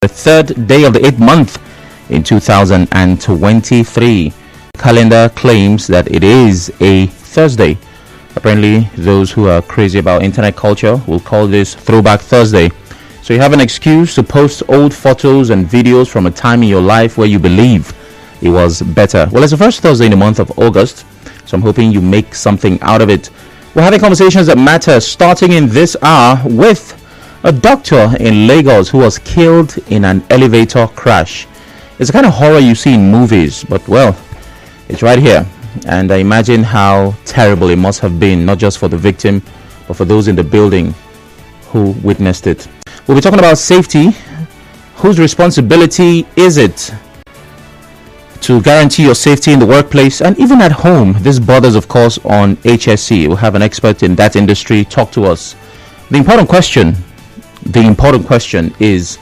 The third day of the 8th month in 2023. Calendar claims that it is a Thursday. Apparently, those who are crazy about internet culture will call this Throwback Thursday. So you have an excuse to post old photos and videos from a time in your life where you believe it was better. Well, it's the first Thursday in the month of August, so I'm hoping you make something out of it. We're having conversations that matter, starting in this hour with a doctor in Lagos who was killed in an elevator crash. It's the kind of horror you see in movies, but well, it's right here. And I imagine how terrible it must have been, not just for the victim, but for those in the building who witnessed it. We'll be talking about safety. Whose responsibility is it to guarantee your safety in the workplace and even at home? This borders, of course, on HSC. We'll have an expert in that industry talk to us. The important question is,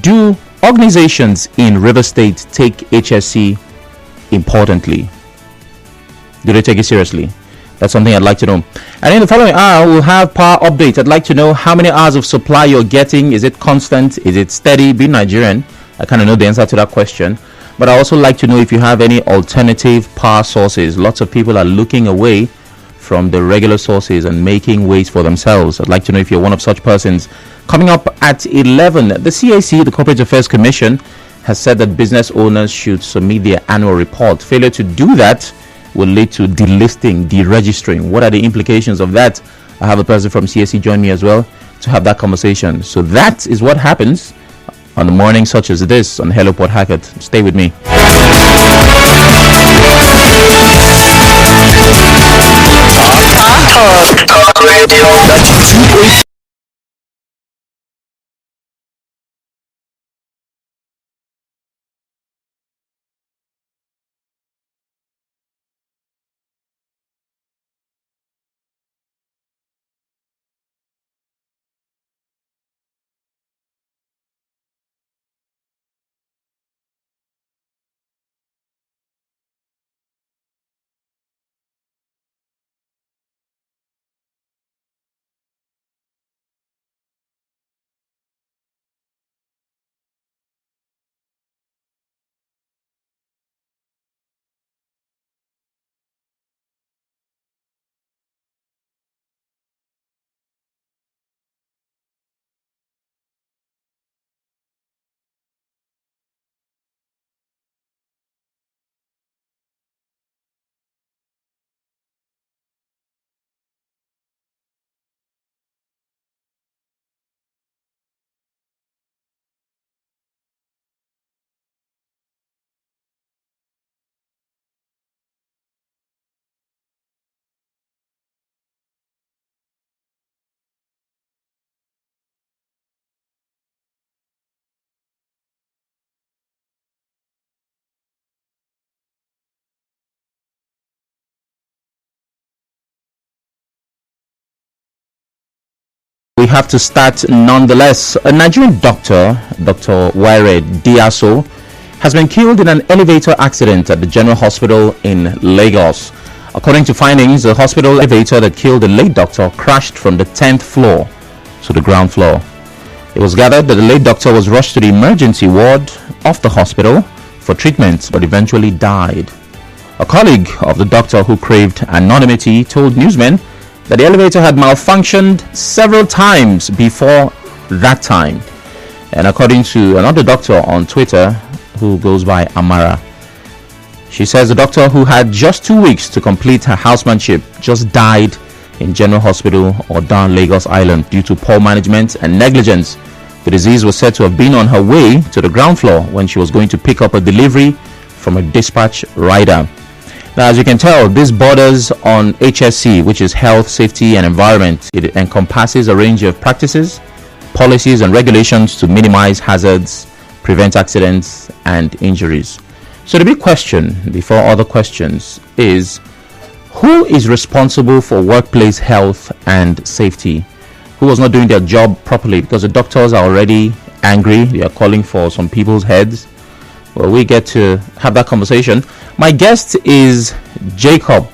do organizations in River State take HSC importantly? Do they take it seriously? That's something I'd like to know. And in the following hour, we'll have power update. I'd like to know how many hours of supply you're getting. Is it constant? Is it steady? Being Nigerian, I kind of know the answer to that question. But I also like to know if you have any alternative power sources. Lots of people are looking away from the regular sources and making ways for themselves. I'd like to know if you're one of such persons. Coming up at 11, the CAC, the Corporate Affairs Commission, has said that business owners should submit their annual report. Failure to do that will lead to delisting, deregistering. What are the implications of that? I have a person from CAC join me as well to have that conversation. So that is what happens on a morning such as this on Hello Port Harcourt. Stay with me. Talk Radio 92.3. We have to start nonetheless. A Nigerian doctor, Dr. Waire Diaso, has been killed in an elevator accident at the General Hospital in Lagos. According to findings, the hospital elevator that killed the late doctor crashed from the 10th floor to the ground floor. It was gathered that the late doctor was rushed to the emergency ward of the hospital for treatment, but eventually died. A colleague of the doctor who craved anonymity told newsmen that the elevator had malfunctioned several times before that time. And according to another doctor on Twitter who goes by Amara, she says the doctor, who had just 2 weeks to complete her housemanship, just died in General Hospital or down Lagos Island due to poor management and negligence. The disease was said to have been on her way to the ground floor when she was going to pick up a delivery from a dispatch rider. Now, as you can tell, this borders on HSC, which is Health, Safety and Environment. It encompasses a range of practices, policies and regulations to minimize hazards, prevent accidents and injuries. So the big question, before other questions, is who is responsible for workplace health and safety? Who was not doing their job properly? Because the doctors are already angry. They are calling for some people's heads. Well, we get to have that conversation. My guest is Jacob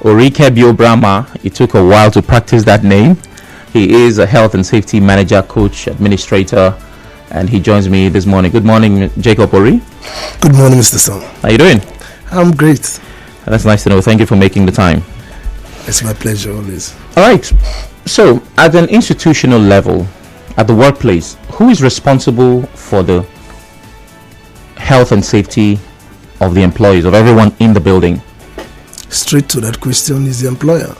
Ori-Ikebiobarama. It took a while to practice that name. He is a health and safety manager, coach, administrator, and he joins me this morning. Good morning, Jacob Ori. Good morning, Mr. Song. How are you doing? I'm great. That's nice to know. Thank you for making the time. It's my pleasure always. All right. So, at an institutional level, at the workplace, who is responsible for the health and safety of the employees, of everyone in the building? Straight to that question is the employer.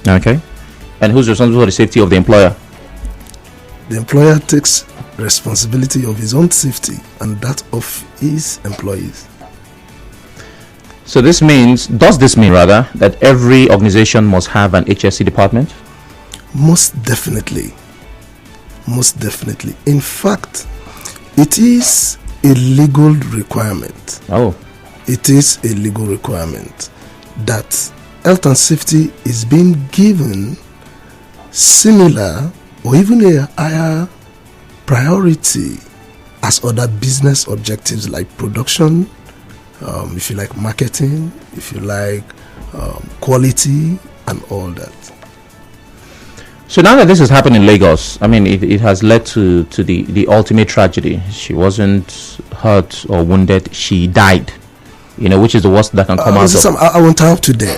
Okay. And who's responsible for the safety of the employer? The employer takes responsibility of his own safety and that of his employees. So does this mean that every organization must have an HSC department? Most definitely. Most definitely. In fact, it is a legal requirement. Oh. It is a legal requirement that health and safety is being given similar or even a higher priority as other business objectives like production, if you like marketing, if you like quality and all that. So now that this has happened in Lagos, I mean, it has led to the ultimate tragedy. She wasn't hurt or wounded, she died. Which is the worst that can come out of. I will interrupt today.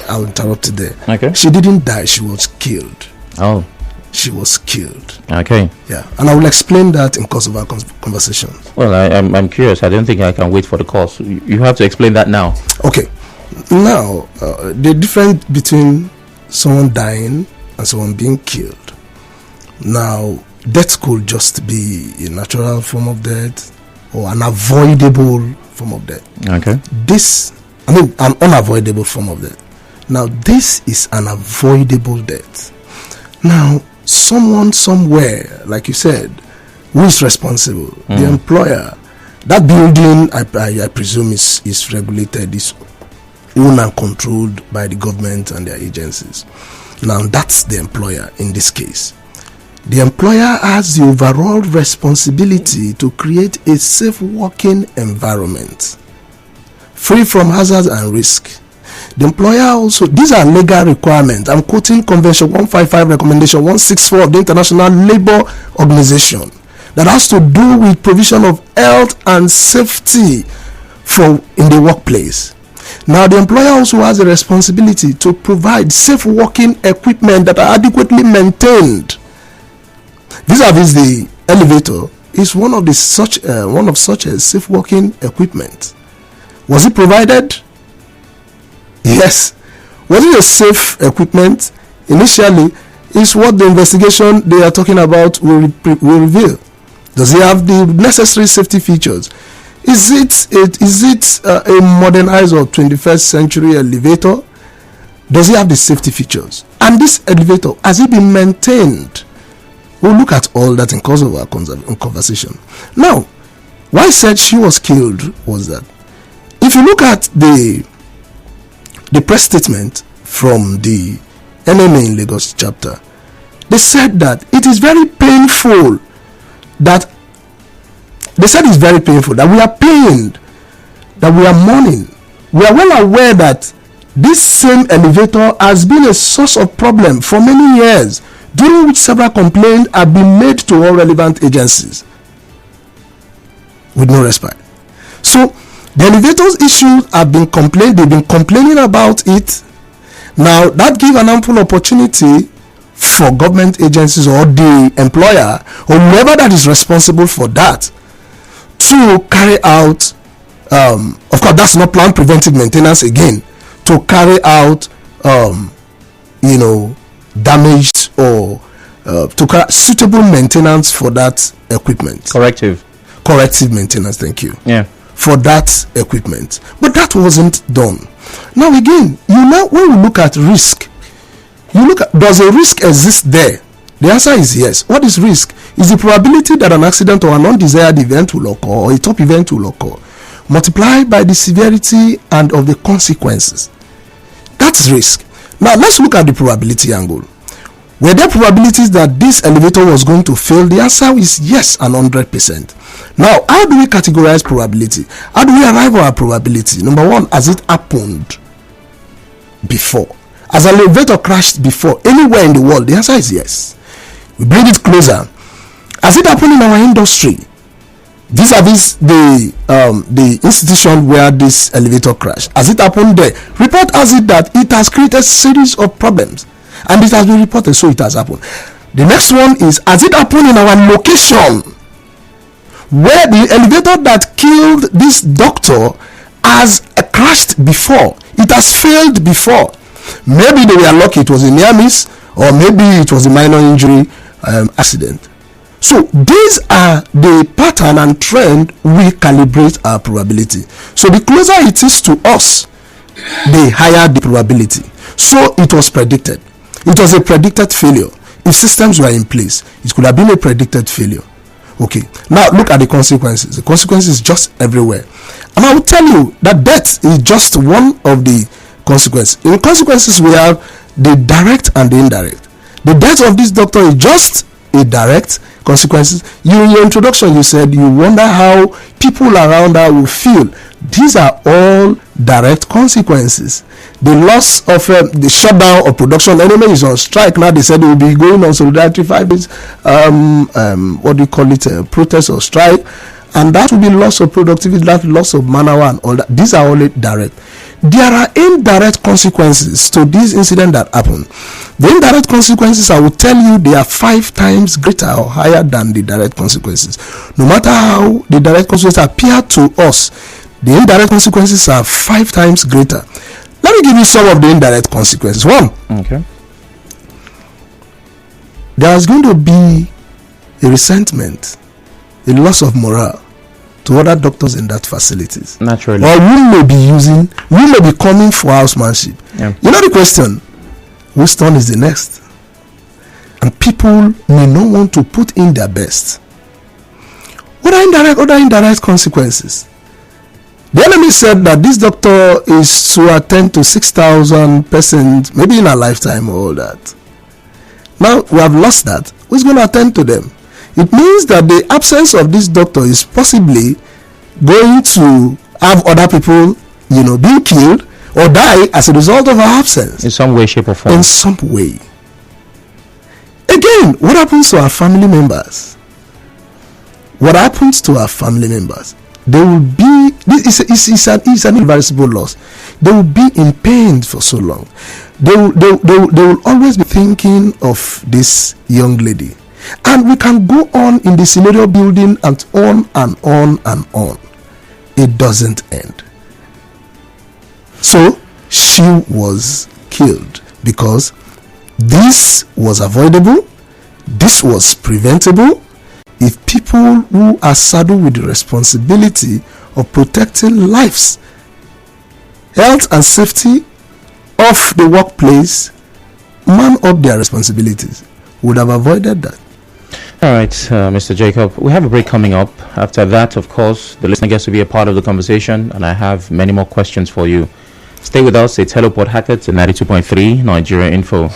Okay. She didn't die, she was killed. Oh. She was killed. Okay. Yeah, and I will explain that in course of our conversation. Well, I'm curious. I don't think I can wait for the course. You have to explain that now. Okay. Now, the difference between someone dying and someone being killed. Now, death could just be a natural form of death or an avoidable form of death. Okay. An unavoidable form of death. Now, this is an avoidable death. Now, someone somewhere, like you said, who is responsible? The employer. That building, I presume, is regulated, is owned and controlled by the government and their agencies. Now, that's the employer in this case. The employer has the overall responsibility to create a safe working environment, free from hazards and risk. The employer also, these are legal requirements. I'm quoting Convention 155, Recommendation 164 of the International Labour Organization that has to do with provision of health and safety in the workplace. Now, the employer also has a responsibility to provide safe working equipment that are adequately maintained. Vis-a-vis the elevator is one of such a safe working equipment. Was it provided? Yes. Was it a safe equipment? Initially, is what the investigation they are talking about will reveal. Does it have the necessary safety features? Is it a modernized or 21st century elevator? Does it have the safety features? And this elevator, has it been maintained? We'll look at all that in course of our conversation. Now, why I said she was killed was that if you look at the press statement from the NMA in Lagos chapter, they said that it is very painful that we are pained, that we are mourning. We are well aware that this same elevator has been a source of problem for many years, during which several complaints have been made to all relevant agencies with no respite. So the elevators issues they've been complaining about it. Now that gives an ample opportunity for government agencies or the employer or whoever that is responsible for that to carry out, of course that's not planned preventive maintenance again, to carry out damaged or to carry suitable maintenance for that equipment. Corrective Maintenance, thank you. Yeah. For that equipment. But that wasn't done. Now again, when we look at risk, does a risk exist there? The answer is yes. What is risk? Is the probability that an accident or an undesired event will occur or a top event will occur, multiplied by the severity and of the consequences. That's risk. Now let's look at the probability angle. Were there probabilities that this elevator was going to fail? The answer is yes, and 100%. Now, how do we categorize probability? How do we arrive at our probability? Number one, has it happened before? Has an elevator crashed before anywhere in the world? The answer is yes. We bring it closer. Has it happened in our industry? Vis-a-vis the institution where this elevator crashed, has it happened there? Report has it that it has created series of problems, and it has been reported, so it has happened. The next one is, has it happened in our location, where the elevator that killed this doctor has crashed before? It has failed before. Maybe they were lucky, it was a near miss, or maybe it was a minor injury accident. So these are the pattern and trend we calibrate our probability. So the closer it is to us, the higher the probability. So it was predicted. It was a predicted failure. If systems were in place, it could have been a predicted failure. Okay, now look at the consequences. The consequences just everywhere. And I will tell you that death is just one of the consequences. In consequences, we have the direct and the indirect. The death of this doctor is just a direct consequences. You, in your introduction, you said you wonder how people around her will feel. These are all direct consequences. The loss of the shutdown of production. Enemy is on strike now. They said they will be going on solidarity 5 days. What do you call it? Protest or strike, and that will be loss of productivity, that loss of manpower and all that. These are all direct. There are indirect consequences to this incident that happened. The indirect consequences, I will tell you, they are 5 times greater or higher than the direct consequences. No matter how the direct consequences appear to us, the indirect consequences are 5 times greater. Let me give you some of the indirect consequences. One, okay, there is going to be a resentment, a loss of morale to other doctors in that facilities. Naturally. Or we may be coming for housemanship. Yeah. You know the question, whose turn is the next? And people may not want to put in their best. What are other indirect consequences? The enemy said that this doctor is to attend to 6,000 patients, maybe in a lifetime or all that. Now we have lost that. Who's going to attend to them? It means that the absence of this doctor is possibly going to have other people, being killed or die as a result of our absence. In some way, shape, or form. In some way. Again, what happens to our family members? What happens to our family members? They will be, it's an irreversible loss. They will be in pain for so long. They will always be thinking of this young lady. And we can go on in the scenario building and on and on and on. It doesn't end. So she was killed because this was avoidable, this was preventable, if people who are saddled with the responsibility of protecting lives, health and safety of the workplace man up their responsibilities, would have avoided that. All right, Mr. Jacob, we have a break coming up. After that, of course, the listener gets to be a part of the conversation, and I have many more questions for you. Stay with us. It's Hello Port Hackett to 92.3 Nigeria Info.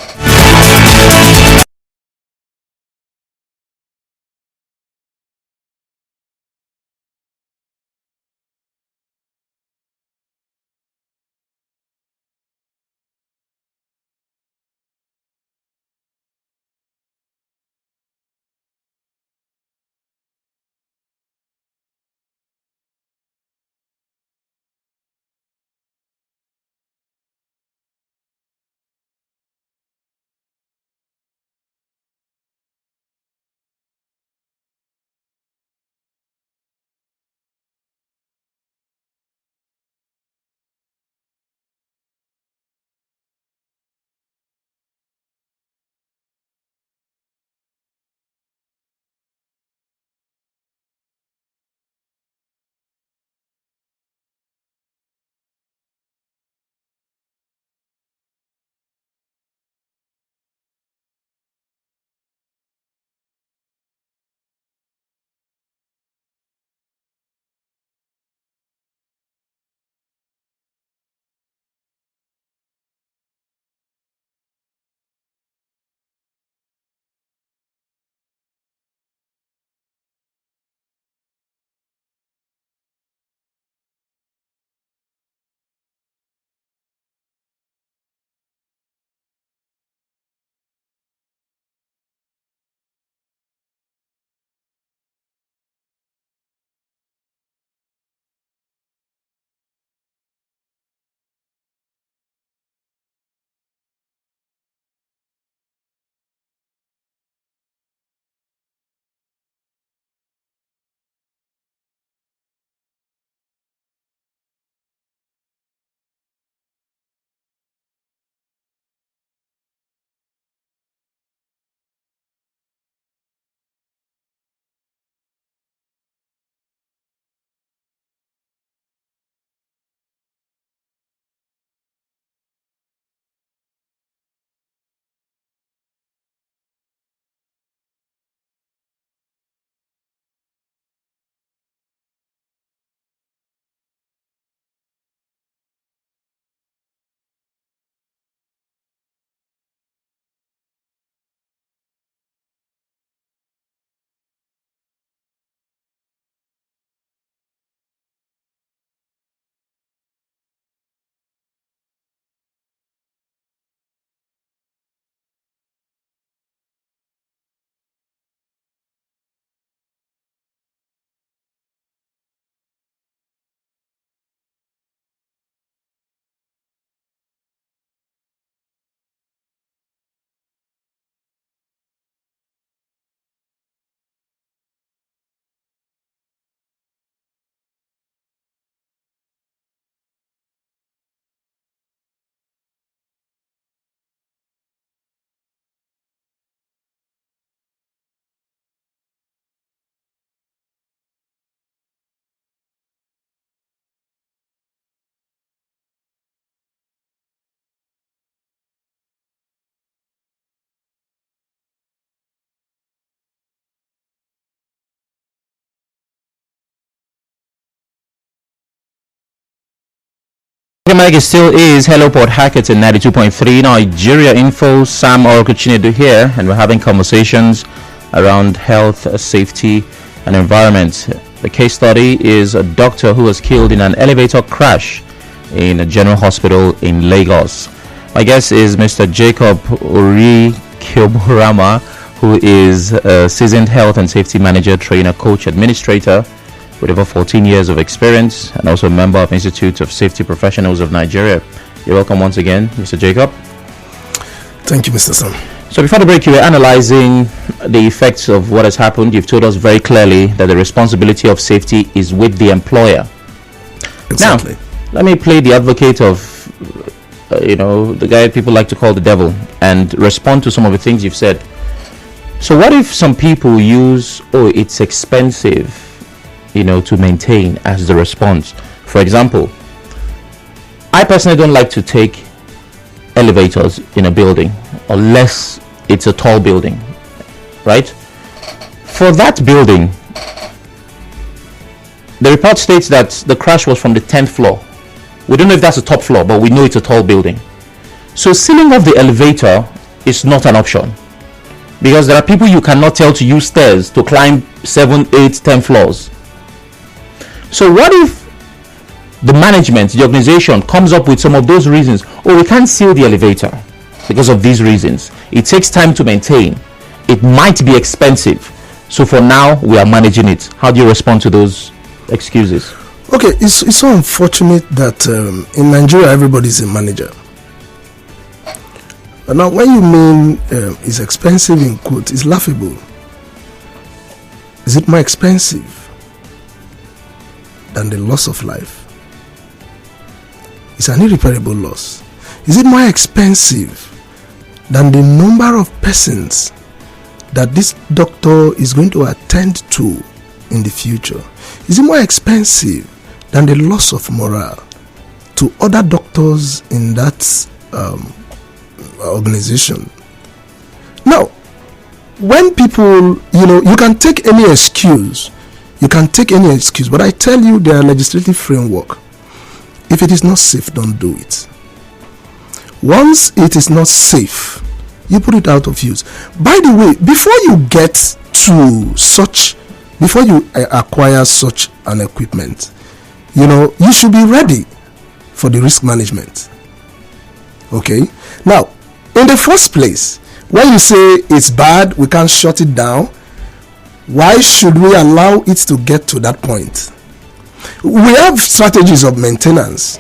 the mic still is Hello Port Hackett in 92.3 Nigeria Info. Sam Orokuchinedu here, and we're having conversations around health, safety, and environment. The case study is a doctor who was killed in an elevator crash in a general hospital in Lagos. My guest is Mr. Jacob Ori-Ikebiobarama, who is a seasoned health and safety manager, trainer, coach, administrator with over 14 years of experience, and also a member of Institute of Safety Professionals of Nigeria. You're welcome once again, Mr. Jacob. Thank you, Mr. Sam. So before the break, you were analyzing the effects of what has happened. You've told us very clearly that the responsibility of safety is with the employer. Exactly. Now, let me play the advocate of, the guy people like to call the devil, and respond to some of the things you've said. So what if some people use, it's expensive, to maintain as the response? For example, I personally don't like to take elevators in a building unless it's a tall building, right? For that building, the report states that the crash was from the 10th floor. We don't know if that's the top floor, but we know it's a tall building. So sealing off the elevator is not an option, because there are people you cannot tell to use stairs to climb 7, 8, 10 floors. So what if the management, the organization, comes up with some of those reasons? We can't seal the elevator because of these reasons. It takes time to maintain. It might be expensive. So for now, we are managing it. How do you respond to those excuses? Okay, it's so unfortunate that in Nigeria, everybody's a manager. Now, when you mean it's expensive in quotes, it's laughable. Is it more expensive than the loss of life? It's an irreparable loss. Is it more expensive than the number of persons that this doctor is going to attend to in the future? Is it more expensive than the loss of morale to other doctors in that organization? Now, when people, you can take any excuse. You can take any excuse, but I tell you, there are legislative framework. If it is not safe, don't do it. Once it is not safe, you put it out of use. By the way, before you acquire such an equipment, you should be ready for the risk management. Okay? Now, in the first place, when you say it's bad, we can't shut it down, why should we allow it to get to that point? We have strategies of maintenance.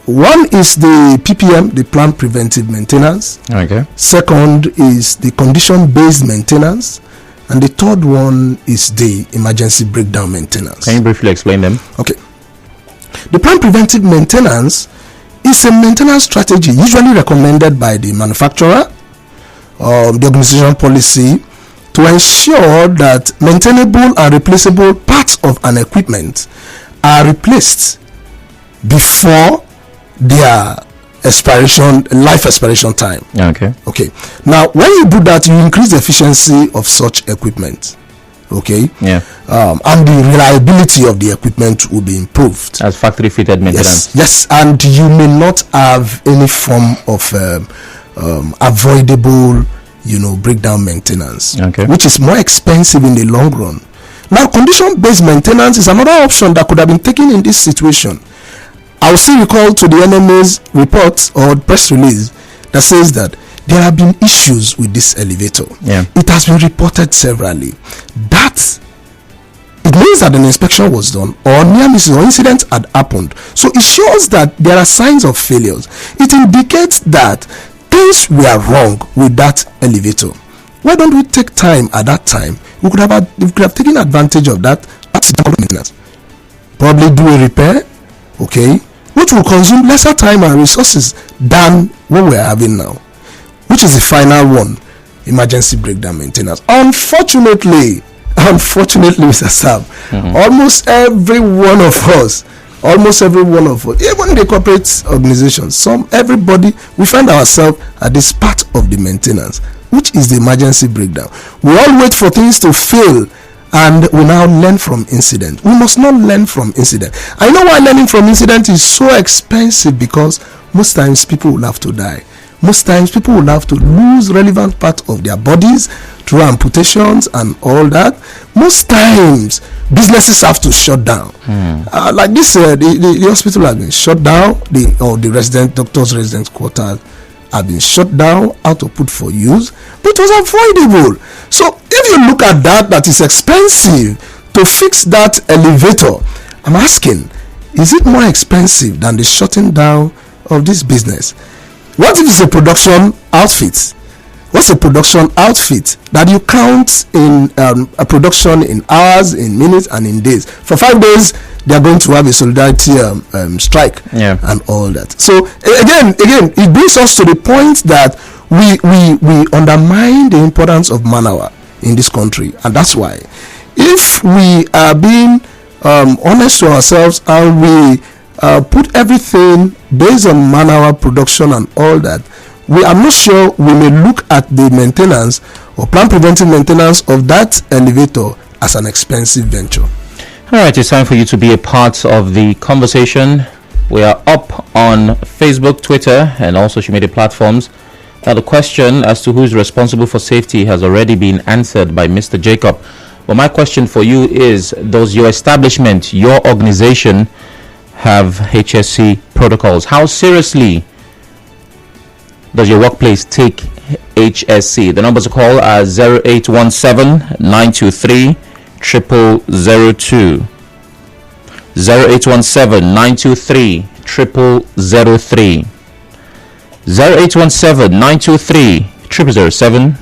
One is the PPM, the Planned Preventive Maintenance. Okay. Second is the condition-based maintenance. And the third one is the emergency breakdown maintenance. Can you briefly explain them? Okay. The Planned Preventive Maintenance is a maintenance strategy usually recommended by the manufacturer, the organization policy, to ensure that maintainable and replaceable parts of an equipment are replaced before their life expiration time. Okay. Now, when you do that, you increase the efficiency of such equipment. Okay. Yeah. And the reliability of the equipment will be improved. As factory fitted maintenance. Yes. And you may not have any form of avoidable, breakdown maintenance, which is more expensive in the long run. Now, condition-based maintenance is another option that could have been taken in this situation. I'll still recall to the NMA's report or press release that says that there have been issues with this elevator. Yeah. It has been reported severally. It means that an inspection was done or near misses or incident had happened. So it shows that there are signs of failures. It indicates that things were wrong with that elevator. Why don't we take time at that time? We could have taken advantage of that maintenance. Probably do a repair, which will consume lesser time and resources than what we're having now, which is the final one, emergency breakdown maintenance. Unfortunately, Mr. Sam, almost every one of us, even in the corporate organizations, everybody, we find ourselves at this part of the maintenance, which is the emergency breakdown. We all wait for things to fail and we now learn from incident. We must not learn from incident. I know why learning from incident is so expensive, because most times people will have to die. Most times people will have to lose relevant part of their bodies through amputations and all that. Most times businesses have to shut down. Like this, the hospital has been shut down. The doctor's residence quarters have been shut down, out of put for use, but it was avoidable. So if you look at that is expensive to fix that elevator. I'm asking, is it more expensive than the shutting down of this business? What if it's a production outfit? What's a production outfit that you count in a production in hours, in minutes, and in days? For 5 days, they are going to have a solidarity strike and all that. So again, it brings us to the point that we undermine the importance of manpower in this country, and that's why, if we are being honest to ourselves and we put everything based on manpower production and all that, I'm not sure we may look at the maintenance or plan preventive maintenance of that elevator as an expensive venture. All right, it's time for you to be a part of the conversation. We are up on Facebook, Twitter, and all social media platforms. Now, the question as to who's responsible for safety has already been answered by Mr. Jacob. But my question for you is, does your establishment, your organization, have HSC protocols? How seriously does your workplace take HSC? The numbers to call are 0817-923-0002, 0817-923-0003, 0817-923-0007.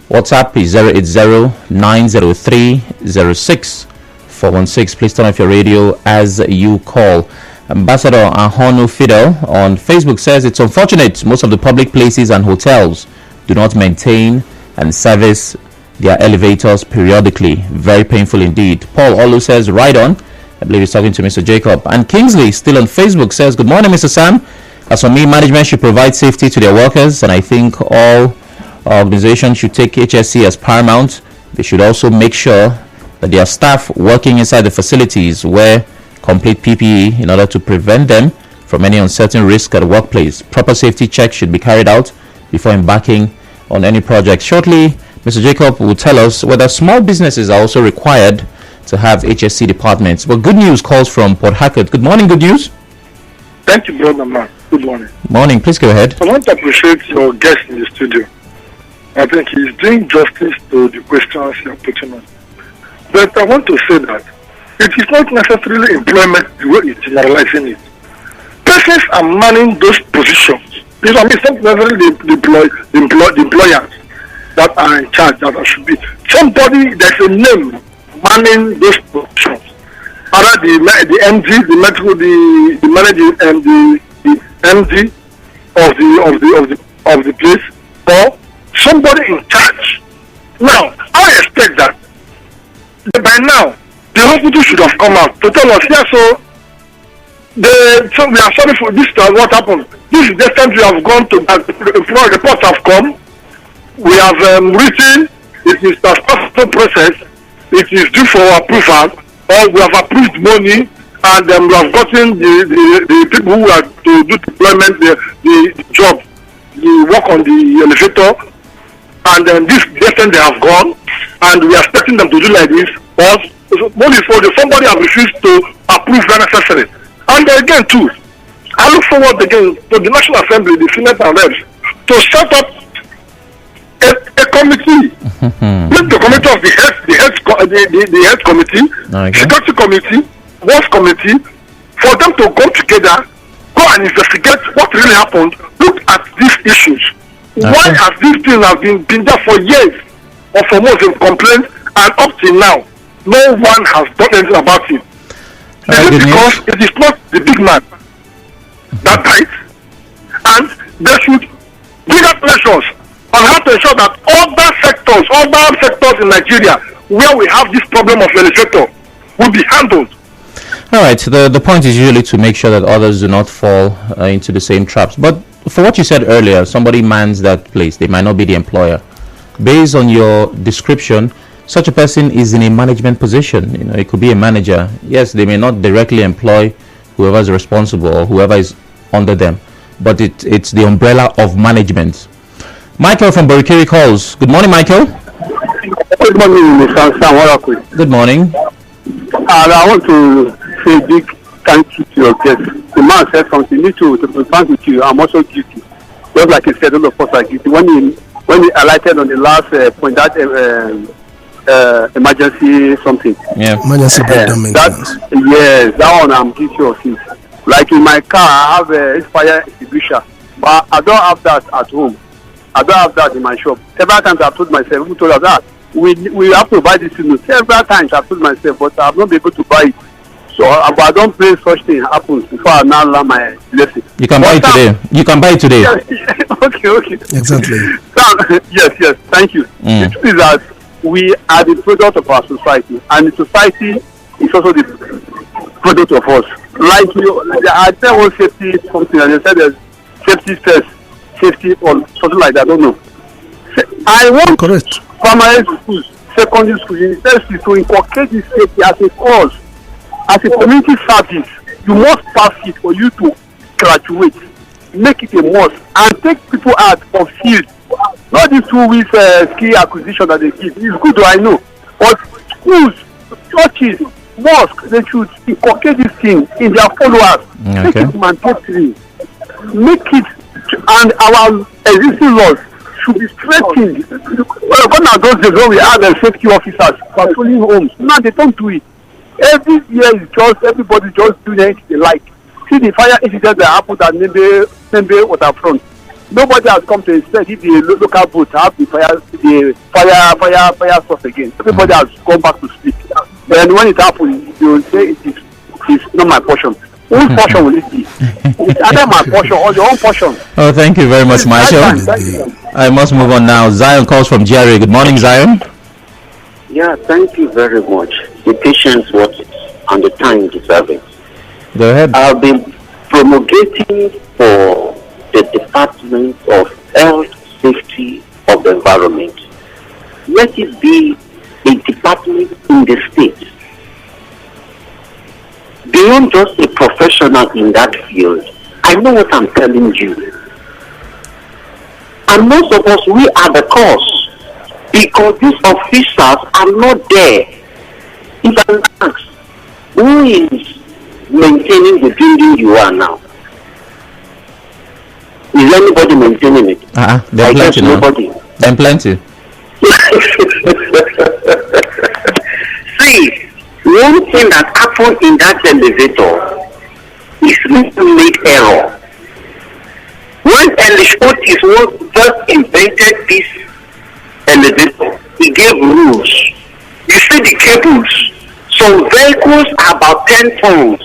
WhatsApp is 080-903-06-416. Please turn off your radio as you call. Ambassador Ahono Fidel on Facebook says it's unfortunate most of the public places and hotels do not maintain and service their elevators periodically. Very painful indeed. Paul Olu says right on. I believe he's talking to Mr. Jacob. And Kingsley, still on Facebook, says good morning, Mr. Sam. As for me, management should provide safety to their workers, and I think all organizations should take HSC as paramount. They should also make sure that their staff working inside the facilities wear complete PPE in order to prevent them from any uncertain risk at the workplace. Proper safety checks should be carried out before embarking on any project. Shortly, Mr. Jacob will tell us whether small businesses are also required to have HSC departments. But good news calls from Port Harcourt. Good morning, good news. Thank you, brother Mark. Good morning. Morning, please go ahead. I want to appreciate your guest in the studio. I think he's doing justice to the questions you're putting on. But I want to say that it is not necessarily employment the way it's generalizing it. Persons are manning those positions. It's not necessarily the employers that are in charge, that should be. Somebody, there's a name manning those positions. Either the MD, the medical, the manager, and the MD of the place, or somebody in charge. Now, I expect that by now the hospital should have come out to tell us, yeah, so we are sorry for this, what happened. This is the time we have gone to, reports have come, we have written, it is the hospital process, it is due for approval, or we have approved money, and we have gotten the people who are to do deployment, the job, the work on the elevator, and then this lesson they have gone, and we are expecting them to do like this, or only for somebody have refused to approve when necessary. And again too, I look forward again to the National Assembly, the Senate and Reps, to set up a committee, the committee of the health committee, security committee, works committee, for them to go together, go and investigate what really happened, look at these issues. Why have these things have been there for years, or for months in complaints, and up till now, no one has done anything about it. Is it because it is not the big man that died? And they should bring up measures on how to ensure that other sectors in Nigeria where we have this problem of elevator will be handled. All right, the point is usually to make sure that others do not fall into the same traps. But for what you said earlier, somebody mans that place. They might not be the employer. Based on your description, such a person is in a management position. It could be a manager. Yes, they may not directly employ whoever is responsible or whoever is under them, but it's the umbrella of management. Michael from Borikiri calls. Good morning, Michael. Good morning, Mr. Sam. Good morning. And I want to say a big thank you to your guest. The man said something. Me too, to be frank with you, I'm also guilty. Just like he said, all of us are guilty. When he alighted on the last point, that emergency something. Yeah. Emergency breakdown maintenance. Yes, that one I'm guilty of it. Like in my car, I have a fire extinguisher, but I don't have that at home. I don't have that in my shop. Several times I've told myself, who told us that we have to buy this thing. Several times I've told myself, but I've not been able to buy it. So, but I don't pray such thing happens before I now learn my lesson. You can buy it today. You can buy it today. Okay. Exactly. Yes. Thank you. The truth is that we are the product of our society, and the society is also the product of us. Like I tell one safety something, and they said there's safety first, safety or something like that. I don't know. I want primary schools, secondary schools, universities to inculcate this safety as a cause, as a community service. You must pass it for you to graduate. Make it a must and take people out of field. Not these 2 weeks skill acquisition that they give. It's good, I know. But schools, churches, mosques, they should inculcate this thing in their followers. Okay. Make it mandatory. Make it, and our existing laws should be strengthened. Well, gone are those days when we have safety officers patrolling homes. Now they don't do it. Every year is just everybody just doing anything they like. See the fire incident that happened at Nembe waterfront. Nobody has come to inspect if the local boat have the fire source again. Everybody has gone back to sleep. Then when it happens, they will say it's not my portion. Whose portion will it be? It's either my portion or your own portion. Oh, thank you very much, Michael. I must move on now. Zion calls from GRA. Good morning, Zion. Yeah, thank you very much. The patience was and the time deserving. Go ahead. I've been promulgating for the Department of Health, Safety of the Environment. Let it be a department in the state. Beyond just a professional in that field, I know what I'm telling you. And most of us, we are the cause. Because these officials are not there. If I ask, who is maintaining the building you are now? Is anybody maintaining it? There are plenty now. Nobody. There are plenty. See, one thing that happened in that elevator is really made error. When Otis just invented this elevator, he gave rules. You see the cables. Some vehicles are about 10 tons.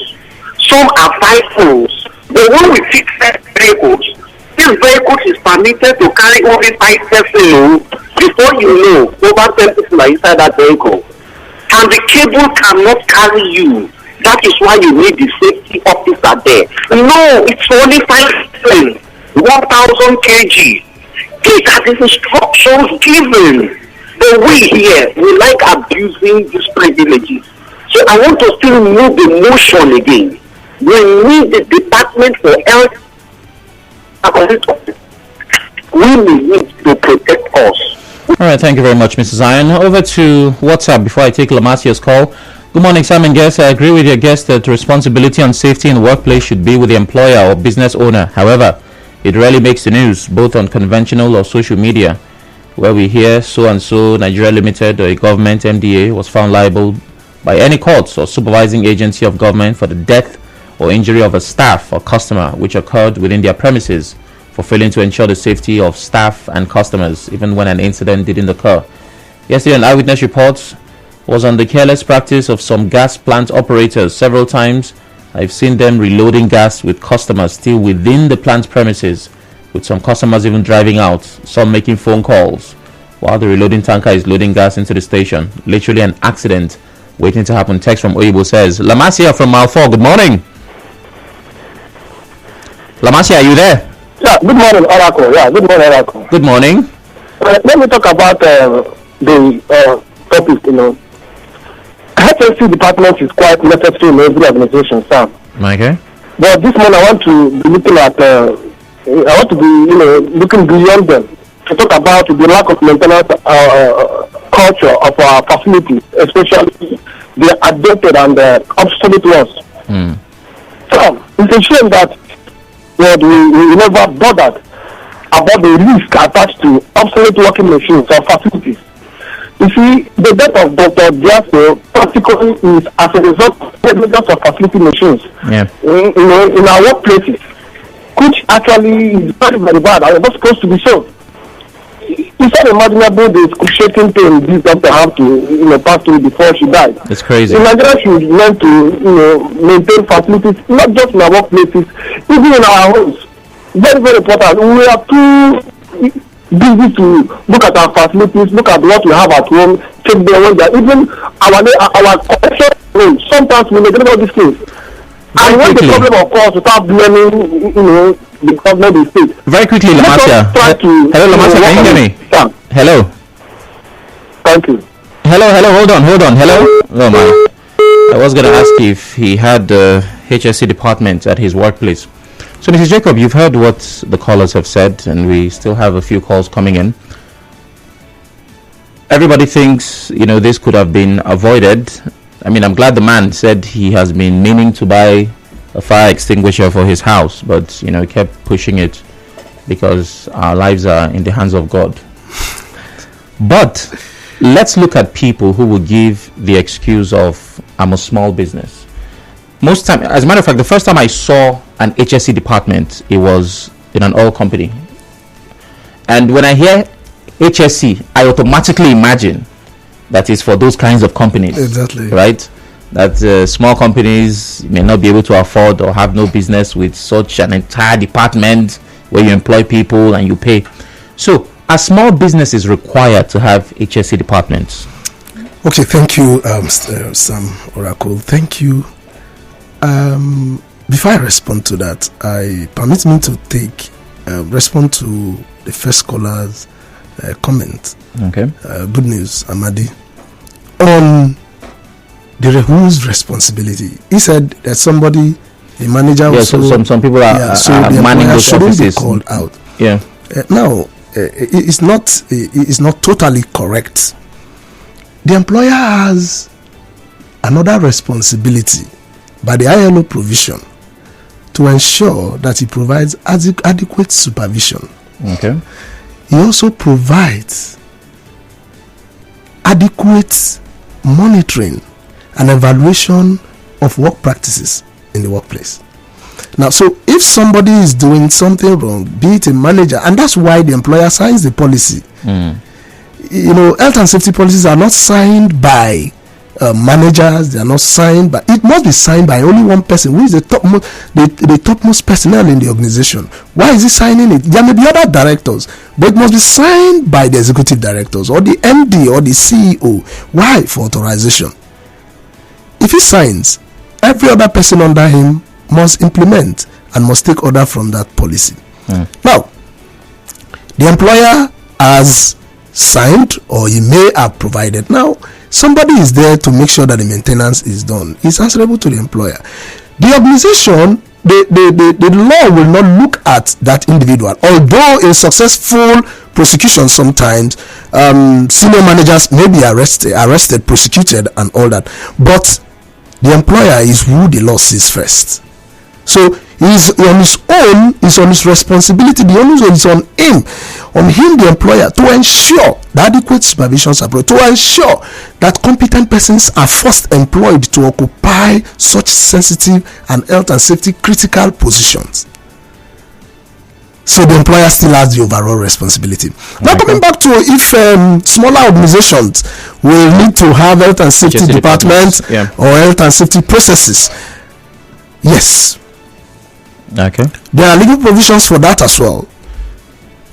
Some are 5 tons. But when we fix vehicles, this vehicle is permitted to carry only 5 persons. Before you know, over 10 people are inside that vehicle. And the cable cannot carry you. That is why you need the safety officer there. No, it's only 5 1,000 kg. These are the instructions given. But we here, we like abusing these privileges. So I want to still move the motion again. We need the Department for Health. We need to protect us. All right, thank you very much, Mrs. Zion. Over to WhatsApp before I take Lamasia's call. Good morning, Simon Guest. I agree with your guest that responsibility on safety in the workplace should be with the employer or business owner. However, it rarely makes the news, both on conventional or social media, where we hear so-and-so Nigeria Limited or a government MDA was found liable by any courts or supervising agency of government for the death or injury of a staff or customer which occurred within their premises for failing to ensure the safety of staff and customers, even when an incident didn't occur. Yesterday, an eyewitness report was on the careless practice of some gas plant operators. Several times, I've seen them reloading gas with customers still within the plant premises, with some customers even driving out, some making phone calls, while the reloading tanker is loading gas into the station. Literally an accident waiting to happen. Text from Oyibo says, Lamasia from Malfour, good morning. Lamasia, are you there? Yeah, good morning, Oracle. Good morning. Let me talk about the topic, HSC department is quite necessary in every organization, Sam. Okay. But this morning I want to be looking at, looking beyond them to talk about the lack of maintenance culture of our facilities, especially the outdated and obsolete ones. So it's a shame that we never bothered about the risk attached to obsolete working machines or facilities. You see, the death of Dr. Diaso practically is as a result of negligence of facility machines in our workplaces, which actually is very, very bad. I was not supposed to be so. It's unimaginable the excruciating pain this doctor had to pass through before she died. It's crazy. In Nigeria should learn to maintain facilities, not just in our workplaces, even in our homes. Very, very important. We are too busy to look at our facilities, look at what we have at home, check the ones that even our collection room. Sometimes we neglect all these things. And when the problem of course without blaming, the government is state. Very quickly, Lamasia. Hello, Lamasia, can you hear me? Yeah. Hello. Thank you. Hello, hold on. Hello? Oh my. I was going to ask if he had the HSC department at his workplace. So, Mrs. Jacob, you've heard what the callers have said, and we still have a few calls coming in. Everybody thinks, this could have been avoided. I mean, I'm glad the man said he has been meaning to buy a fire extinguisher for his house, but, he kept pushing it because our lives are in the hands of God. But let's look at people who will give the excuse of, I'm a small business. Most time, as a matter of fact, the first time I saw an HSC department, it was in an oil company. And when I hear HSC, I automatically imagine that is for those kinds of companies. Exactly. Right? That small companies may not be able to afford or have no business with such an entire department where you employ people and you pay. So, a small business is required to have HSC departments. Okay, thank you, Sam Oracle. Thank you. Before I respond to that, permit me to respond to the first caller's comment. Okay. Good news, Amadi. On whose responsibility? He said that somebody, the manager. Yeah, so some people are manning those offices. Be called out. Yeah. Now, it's not totally correct. The employer has another responsibility by the ILO provision to ensure that he provides adequate supervision. Okay. He also provides adequate monitoring and evaluation of work practices in the workplace. Now, so if somebody is doing something wrong, be it a manager, and that's why the employer signs the policy. Health and safety policies are not signed by managers, they are not signed by, it must be signed by only one person who is the topmost personnel in the organization. Why is he signing it? There may be other directors, but it must be signed by the executive directors or the MD or the CEO. Why? For authorization. If he signs, every other person under him must implement and must take order from that policy. Now, the employer has signed or he may have provided. Now, somebody is there to make sure that the maintenance is done. It's answerable to the employer. The organization, the law will not look at that individual. Although in successful prosecution sometimes senior managers may be arrested, prosecuted and all that. But the employer is who the law sees first. So he's on his own, is on his responsibility. The onus is on him, the employer, to ensure that adequate supervisions are brought, to ensure that competent persons are first employed to occupy such sensitive and health and safety critical positions. So the employer still has the overall responsibility. Now coming back to if smaller organizations will need to have health and safety departments or health and safety processes. Yes. Okay. There are legal provisions for that as well.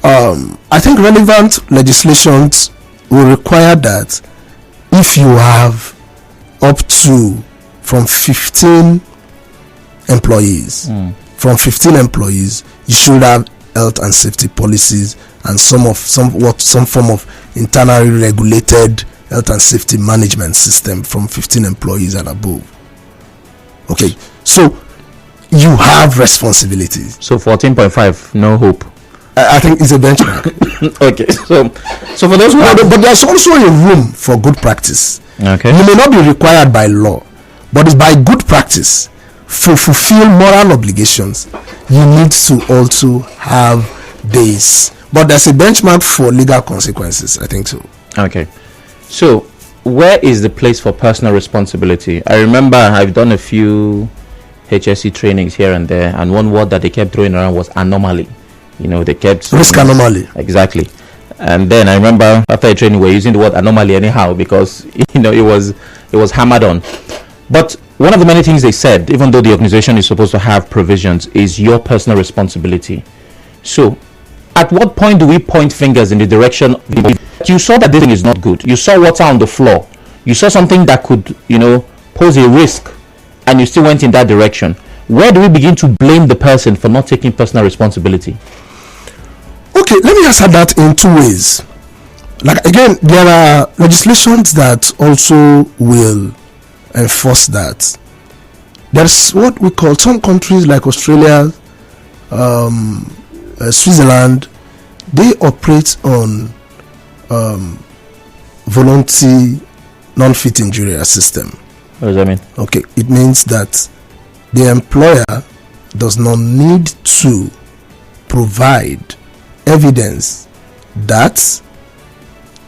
I think relevant legislations will require that if you have up to from 15 employees, you should have health and safety policies and some form of internally regulated health and safety management system from 15 employees and above. Okay, so you have responsibilities. So 14.5, no hope. I think it's a benchmark. Okay, so for those who but there's also a room for good practice. Okay. You may not be required by law, but it's by good practice. To fulfill moral obligations, you need to also have this. But there's a benchmark for legal consequences, I think so. Okay. So where is the place for personal responsibility? I remember I've done a few HSC trainings here and there, and one word that they kept throwing around was anomaly. You know, they kept risk anomaly. Exactly. And then I remember after a training we're using the word anomaly anyhow because you know it was hammered on. But one of the many things they said, even though the organization is supposed to have provisions, is your personal responsibility. So at what point do we point fingers in the direction you saw that this thing is not good? You saw water on the floor. You saw something that could, you know, pose a risk, and you still went in that direction. Where do we begin to blame the person for not taking personal responsibility? Okay, let me answer that in two ways. Like, again, there are legislations that also will enforce that. There's what we call, some countries like Australia, Switzerland, they operate on voluntary non-fit injury system. What does that mean? Okay, it means that the employer does not need to provide evidence that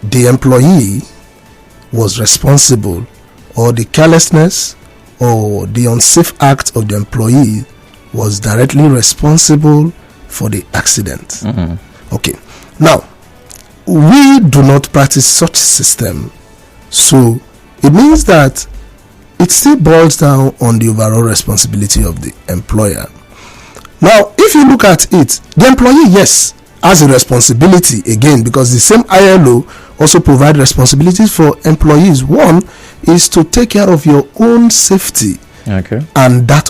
the employee was responsible, or the carelessness or the unsafe act of the employee was directly responsible for the accident. Mm-hmm. Okay, now we do not practice such system, so it means that it still boils down on the overall responsibility of the employer. Now, if you look at it, the employee, yes, has a responsibility again, because the same ILO also provide responsibilities for employees. One is to take care of your own safety, okay, and that